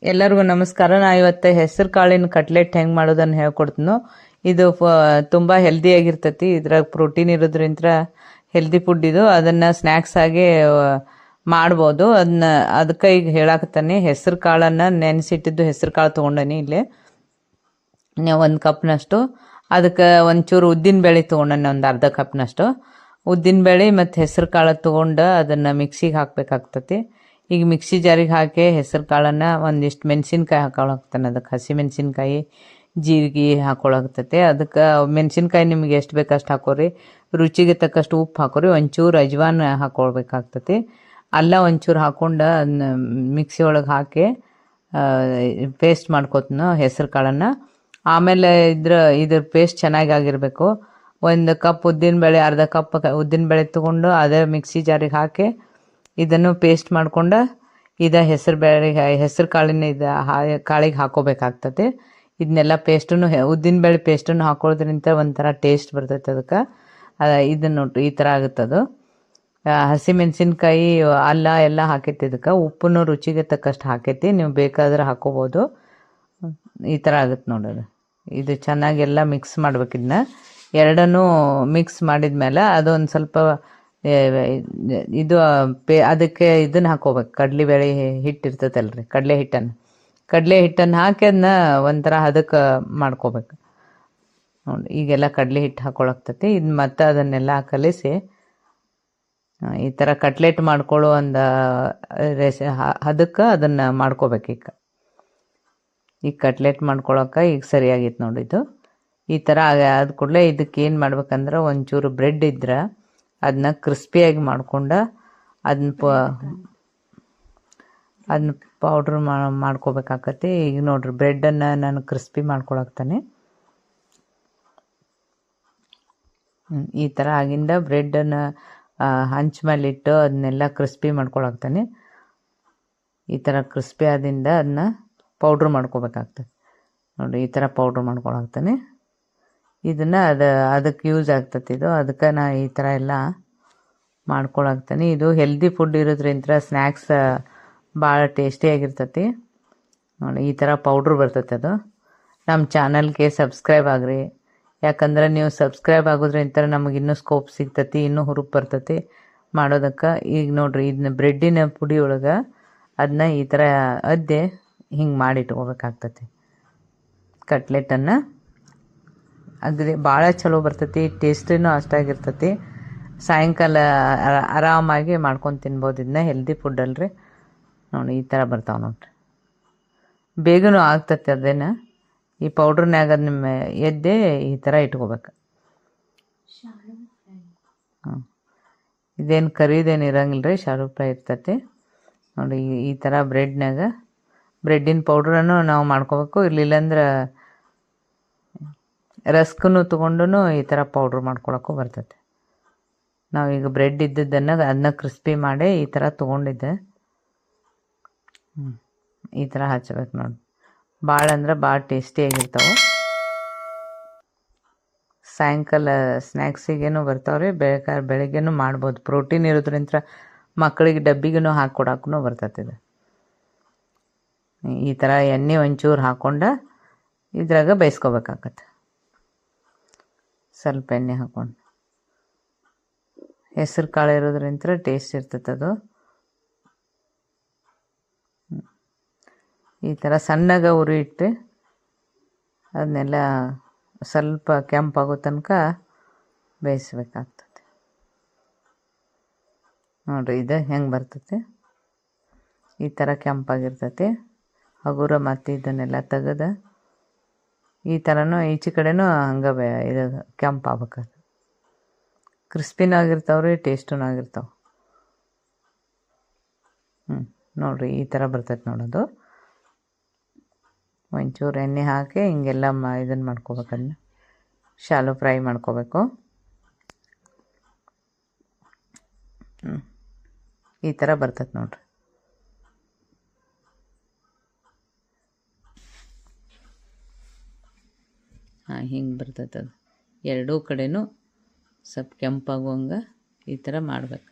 ಎಲ್ಲರಿಗೂ ನಮಸ್ಕಾರ. ನಾ ಇವತ್ತು ಹೆಸರು ಕಾಳಿನ ಕಟ್ಲೆಟ್ ಹೆಂಗೆ ಮಾಡೋದನ್ನು ಹೇಳ್ಕೊಡ್ತೀನೋ. ಇದು ತುಂಬ ಹೆಲ್ದಿಯಾಗಿರ್ತೈತಿ. ಇದ್ರಾಗ ಪ್ರೋಟೀನ್ ಇರೋದ್ರಿಂದ ಹೆಲ್ದಿ ಫುಡ್ ಇದು. ಅದನ್ನು ಸ್ನ್ಯಾಕ್ಸ್ ಆಗಿ ಮಾಡ್ಬೋದು. ಅದಕ್ಕೆ ಈಗ ಹೇಳಾಕತ್ತಾನೆ. ಹೆಸರು ಕಾಳನ್ನು ನೆನೆಸಿಟ್ಟಿದ್ದು ಹೆಸರು ಕಾಳು ತೊಗೊಂಡನಿ. ಇಲ್ಲಿ ಒಂದು ಕಪ್ನಷ್ಟು. ಅದಕ್ಕೆ ಒಂಚೂರು ಉದ್ದಿನ ಬೇಳೆ ತೊಗೊಂಡನೆ, ಒಂದು ಅರ್ಧ ಕಪ್ನಷ್ಟು ಉದ್ದಿನ ಬೇಳೆ ಮತ್ತು ಹೆಸರು ಕಾಳು ತೊಗೊಂಡು ಅದನ್ನು ಮಿಕ್ಸಿಗೆ ಹಾಕಬೇಕಾಗ್ತತಿ. ಈಗ ಮಿಕ್ಸಿ ಜಾರಿಗೆ ಹಾಕಿ ಹೆಸರು ಕಾಳನ್ನು ಒಂದಿಷ್ಟು ಮೆಣಸಿನ್ಕಾಯಿ ಹಾಕೊಳಕ್ತಾನೆ. ಅದಕ್ಕೆ ಹಸಿ ಮೆಣಸಿನ್ಕಾಯಿ, ಜೀರಿಗೆ ಹಾಕೊಳಕ್ತೈತೆ. ಅದಕ್ಕೆ ಮೆಣಸಿನ್ಕಾಯಿ ನಿಮ್ಗೆ ಎಷ್ಟು ಬೇಕು ಅಷ್ಟು ಹಾಕೋರಿ. ರುಚಿಗೆ ತಕ್ಕಷ್ಟು ಉಪ್ಪು ಹಾಕೋರಿ. ಒಂಚೂರು ಅಜ್ವಾನ್ ಹಾಕೊಳ್ಬೇಕಾಗ್ತತಿ. ಅಲ್ಲ ಒಂಚೂರು ಹಾಕೊಂಡು ಅದನ್ನ ಮಿಕ್ಸಿ ಒಳಗೆ ಹಾಕಿ ಪೇಸ್ಟ್ ಮಾಡ್ಕೊತೀನೋ ಹೆಸರು ಕಾಳನ್ನು. ಆಮೇಲೆ ಇದ್ರ ಪೇಸ್ಟ್ ಚೆನ್ನಾಗಿ ಆಗಿರಬೇಕು. ಒಂದು ಕಪ್ ಉದ್ದಿನಬೇಳೆ, ಅರ್ಧ ಕಪ್ ಉದ್ದಿನಬೇಳೆ ತೊಗೊಂಡು ಅದೇ ಮಿಕ್ಸಿ ಜಾರಿಗೆ ಹಾಕಿ ಇದನ್ನು ಪೇಸ್ಟ್ ಮಾಡ್ಕೊಂಡು ಹೆಸರು ಕಾಳಿನ ಕಾಳಿಗೆ ಹಾಕೋಬೇಕಾಗ್ತದೆ. ಇದನ್ನೆಲ್ಲ ಪೇಸ್ಟನ್ನು ಉದ್ದಿನಬೇಳೆ ಪೇಸ್ಟನ್ನು ಹಾಕೊಳ್ಳೋದ್ರಿಂದ ಒಂಥರ ಟೇಸ್ಟ್ ಬರ್ತೈತೆ. ಅದಕ್ಕೆ ಇದನ್ನು ಈ ಥರ ಆಗುತ್ತದು. ಹಸಿ ಮೆಣಸಿನ್ಕಾಯಿ, ಅಲ್ಲ ಎಲ್ಲ ಹಾಕೈತಿ. ಇದಕ್ಕೆ ಉಪ್ಪನ್ನು ರುಚಿಗೆ ತಕ್ಕಷ್ಟು ಹಾಕೈತಿ. ನೀವು ಬೇಕಾದ್ರೆ ಹಾಕೋಬೋದು. ಈ ಥರ ಆಗುತ್ತೆ ನೋಡೋದು. ಇದು ಚೆನ್ನಾಗಿ ಎಲ್ಲ ಮಿಕ್ಸ್ ಮಾಡ್ಬೇಕು. ಇದನ್ನ ಎರಡನ್ನೂ ಮಿಕ್ಸ್ ಮಾಡಿದ್ಮೇಲೆ ಅದೊಂದು ಸ್ವಲ್ಪ ಅದಕ್ಕೆ ಇದನ್ನು ಹಾಕೋಬೇಕು. ಕಡಲೆಬೇಳೆ ಹಿಟ್ಟು ಇರ್ತೈತಲ್ರಿ, ಕಡಲೆ ಹಿಟ್ಟನ್ನು ಹಾಕಿ ಅದನ್ನ ಒಂಥರ ಅದಕ್ಕೆ ಮಾಡ್ಕೋಬೇಕು ನೋಡಿ. ಈಗೆಲ್ಲ ಕಡಲೆ ಹಿಟ್ಟು ಹಾಕೊಳಕ್ತತಿ. ಇದು ಮತ್ತೆ ಅದನ್ನೆಲ್ಲ ಕಲಿಸಿ ಈ ಥರ ಕಟ್ಲೆಟ್ ಮಾಡ್ಕೊಳ್ಳೋ ಒಂದು ಅದಕ್ಕೆ ಅದನ್ನು ಮಾಡ್ಕೋಬೇಕು. ಈಗ ಕಟ್ಲೆಟ್ ಮಾಡ್ಕೊಳಕ್ಕೆ ಈಗ ಸರಿಯಾಗಿತ್ತು ನೋಡಿ. ಇದು ಈ ಥರ ಆದ ಕೂಡಲೇ ಇದಕ್ಕೆ ಏನು ಮಾಡ್ಬೇಕಂದ್ರೆ ಒಂಚೂರು ಬ್ರೆಡ್ ಇದ್ರೆ ಅದನ್ನ ಕ್ರಿಸ್ಪಿಯಾಗಿ ಮಾಡ್ಕೊಂಡು ಅದನ್ನ ಪೌಡ್ರ್ ಮಾಡ್ಕೋಬೇಕಾಗತ್ತೆ. ಈಗ ನೋಡ್ರಿ, ಬ್ರೆಡ್ಡನ್ನು ನಾನು ಕ್ರಿಸ್ಪಿ ಮಾಡ್ಕೊಳಕ್ತಾನೆ. ಈ ಥರ ಆಗಿಂದ ಬ್ರೆಡ್ಡನ್ನು ಹಂಚ್ ಮೇಲೆ ಇಟ್ಟು ಅದನ್ನೆಲ್ಲ ಕ್ರಿಸ್ಪಿ ಮಾಡ್ಕೊಳಕ್ತಾನೆ. ಈ ಥರ ಕ್ರಿಸ್ಪಿ ಆದಿಂದ ಅದನ್ನ ಪೌಡ್ರ್ ಮಾಡ್ಕೋಬೇಕಾಗ್ತದೆ ನೋಡಿ. ಈ ಥರ ಪೌಡ್ರ್ ಮಾಡ್ಕೊಳಕ್ತಾನೆ. ಇದನ್ನು ಅದಕ್ಕೆ ಯೂಸ್ ಆಗ್ತದೆ ಇದು. ಅದಕ್ಕೆ ನಾ ಈ ಥರ ಎಲ್ಲ ಮಾಡ್ಕೊಳಕ್ತಾನೆ. ಇದು ಹೆಲ್ದಿ ಫುಡ್ ಇರೋದ್ರಿಂದ ಸ್ನ್ಯಾಕ್ಸ್ ಭಾಳ ಟೇಸ್ಟಿಯಾಗಿರ್ತತಿ ನೋಡಿ. ಈ ಥರ ಪೌಡ್ರ್ ಬರ್ತೈತೆ. ಅದು ನಮ್ಮ ಚಾನಲ್ಗೆ ಸಬ್ಸ್ಕ್ರೈಬ್ ಆಗಿರಿ. ಯಾಕಂದ್ರೆ ನೀವು ಸಬ್ಸ್ಕ್ರೈಬ್ ಆಗೋದ್ರಿಂದ ನಮಗೆ ಇನ್ನೂ ಸ್ಕೋಪ್ ಸಿಗ್ತತಿ, ಇನ್ನೂ ಹುರುಪು ಬರ್ತತಿ ಮಾಡೋದಕ್ಕೆ. ಈಗ ನೋಡಿರಿ, ಇದನ್ನ ಬ್ರೆಡ್ಡಿನ ಪುಡಿ ಒಳಗೆ ಅದನ್ನ ಈ ಥರ ಅದ್ದೆ ಹಿಂಗೆ ಮಾಡಿಟ್ಕೋಬೇಕಾಗ್ತತಿ ಕಟ್ಲೆಟನ್ನು. ಅಗ್ರಿ ಭಾಳ ಚಲೋ ಬರ್ತೈತಿ. ಟೇಸ್ಟಿನೂ ಅಷ್ಟಾಗಿರ್ತತಿ. ಸಾಯಂಕಾಲ ಆರಾಮಾಗಿ ಮಾಡ್ಕೊಂಡು ತಿನ್ಬೋದು. ಇದನ್ನ ಹೆಲ್ದಿ ಫುಡ್ ಅಲ್ರಿ ನೋಡಿ. ಈ ಥರ ಬರ್ತಾವೆ ನೋಡ್ರಿ. ಬೇಗನೂ ಆಗ್ತತಿ. ಅದೇನು ಈ ಪೌಡ್ರ್ನ್ಯಾಗ ಅದನ್ನ ಎದ್ದೆ ಈ ಥರ ಇಟ್ಕೋಬೇಕು. ಇದೇನು ಕರಿದೇನು ಇರಂಗಿಲ್ಲ ರೀ, ಶಾಲು ಫ್ರೈ ಇರ್ತತಿ ನೋಡಿ. ಈ ಥರ ಬ್ರೆಡ್ಡಿನ ಪೌಡ್ರನ್ನು ನಾವು ಮಾಡ್ಕೋಬೇಕು. ಇರ್ಲಿಲ್ಲಂದ್ರೆ ರಸ್ಕನ್ನು ತೊಗೊಂಡು ಈ ಥರ ಪೌಡ್ರ್ ಮಾಡ್ಕೊಳಕ್ಕೂ ಬರ್ತೈತೆ. ನಾವೀಗ ಬ್ರೆಡ್ ಇದ್ದದ್ದನ್ನು ಅದನ್ನ ಕ್ರಿಸ್ಪಿ ಮಾಡಿ ಈ ಥರ ತೊಗೊಂಡಿದ್ದೆ. ಈ ಥರ ಹಚ್ಬೇಕು ನೋಡಿ. ಭಾಳ ಅಂದ್ರೆ ಭಾಳ ಟೇಸ್ಟಿಯಾಗಿರ್ತಾವೆ. ಸಾಯಂಕಾಲ ಸ್ನ್ಯಾಕ್ಸಿಗೇನು ಬರ್ತಾವ್ರಿ. ಬೆಳಗ್ಗೆನೂ ಮಾಡ್ಬೋದು. ಪ್ರೋಟೀನ್ ಇರೋದ್ರಿಂದ ಮಕ್ಕಳಿಗೆ ಡಬ್ಬಿಗೂ ಹಾಕ್ಕೊಡಕ್ಕೂ ಬರ್ತೈತೆ. ಇದು ಈ ಥರ ಎಣ್ಣೆ ಒಂಚೂರು ಹಾಕ್ಕೊಂಡು ಇದ್ರಾಗ ಬೇಯಿಸ್ಕೋಬೇಕಾಗತ್ತೆ. ಸ್ವಲ್ಪ ಎಣ್ಣೆ ಹಾಕ್ಕೊಂಡು. ಹೆಸರು ಕಾಳು ಇರೋದ್ರಿಂದ ಟೇಸ್ಟ್ ಇರ್ತೈತೆ ಅದು. ಈ ಥರ ಸಣ್ಣಗೆ ಉರಿ ಇಟ್ಟು ಅದನ್ನೆಲ್ಲ ಸ್ವಲ್ಪ ಕೆಂಪಾಗೋ ತನಕ ಬೇಯಿಸ್ಬೇಕಾಗ್ತದೆ ನೋಡಿರಿ. ಇದು ಹೆಂಗೆ ಬರ್ತೈತೆ ಈ ಥರ ಕೆಂಪಾಗಿರ್ತೈತಿ. ಹಗುರ ಮತ್ತು ಇದನ್ನೆಲ್ಲ ತೆಗೆದು ಈ ಥರನೂ ಈಚೆ ಕಡೆನೂ ಹಂಗೆ ಇದು ಕೆಂಪಾಗಬೇಕಾದ್ರೆ ಕ್ರಿಸ್ಪಿನೂ ಆಗಿರ್ತಾವ್ರಿ, ಟೇಸ್ಟೂ ಆಗಿರ್ತಾವೆ. ನೋಡಿರಿ, ಈ ಥರ ಬರ್ತೈತೆ ನೋಡೋದು. ಒಂಚೂರು ಎಣ್ಣೆ ಹಾಕಿ ಹಿಂಗೆಲ್ಲ ಇದನ್ನು ಮಾಡ್ಕೋಬೇಕು. ಅದನ್ನ ಶಾಲು ಫ್ರೈ ಮಾಡ್ಕೋಬೇಕು. ಈ ಥರ ಬರ್ತೈತೆ ನೋಡ್ರಿ. ಹಿಂಗೆ ಬರ್ತೈತೆ ಅದು. ಎರಡೂ ಕಡೆನೂ ಸ್ವಲ್ಪ ಕೆಂಪಾಗುವಂಗೆ ಈ ಥರ ಮಾಡ್ಬೇಕು.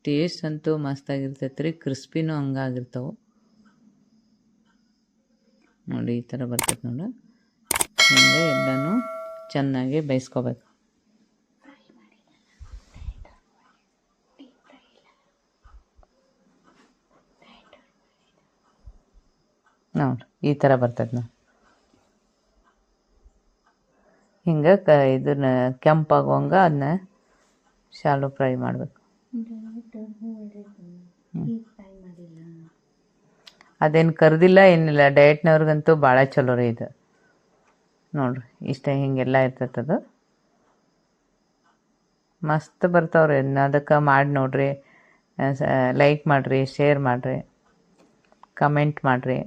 ಟೇಸ್ಟ್ ಅಂತೂ ಮಸ್ತಾಗಿರ್ತೈತೆ ರೀ, ಕ್ರಿಸ್ಪಿನೂ ಹಂಗಾಗಿರ್ತಾವೆ ನೋಡಿ. ಈ ಥರ ಬರ್ತೈತೆ ನೋಡಿ. ಹಿಂಗೆ ಎಲ್ಲನೂ ಚೆನ್ನಾಗಿ ಬೇಯಿಸ್ಕೋಬೇಕು. ನೋಡಿ ಈ ಥರ ಬರ್ತೈತೆ ನೋಡಿ. ಹಿಂಗೆ ಇದನ್ನ ಕೆಂಪಾಗುವಂಗೆ ಅದನ್ನ ಶಾಲೋ ಫ್ರೈ ಮಾಡಬೇಕು. ಅದೇನು ಕರ್ದಿಲ್ಲ ಏನಿಲ್ಲ, ಡಯಟ್ನವ್ರಿಗಂತೂ ಭಾಳ ಚಲೋ ರೀ ಇದು. ನೋಡಿರಿ ಇಷ್ಟ ಹಿಂಗೆಲ್ಲ ಇರ್ತೈತದು, ಮಸ್ತ್ ಬರ್ತಾವ್ರಿ. ಅದಕ್ಕೆ ಮಾಡಿ ನೋಡಿರಿ, ಲೈಕ್ ಮಾಡಿರಿ, ಶೇರ್ ಮಾಡಿರಿ, ಕಮೆಂಟ್ ಮಾಡಿರಿ.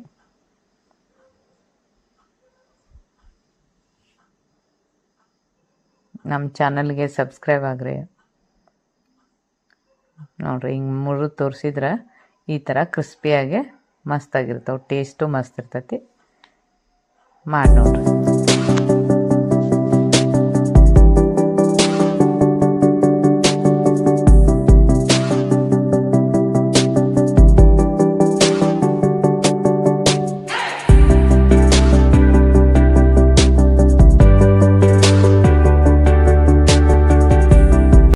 ನಮ್ಮ ಚಾನಲ್ಗೆ ಸಬ್ಸ್ಕ್ರೈಬ್ ಆಗಿರಿ. ನೋಡಿರಿ ಹಿಂಗೆ ಮುರಿದು ತೋರಿಸಿದ್ರೆ ಈ ಥರ ಕ್ರಿಸ್ಪಿಯಾಗಿ ಮಸ್ತಾಗಿರ್ತಾವೆ, ಟೇಸ್ಟು ಮಸ್ತ್ ಇರ್ತೈತಿ. ಮಾಡಿ ನೋಡಿರಿ.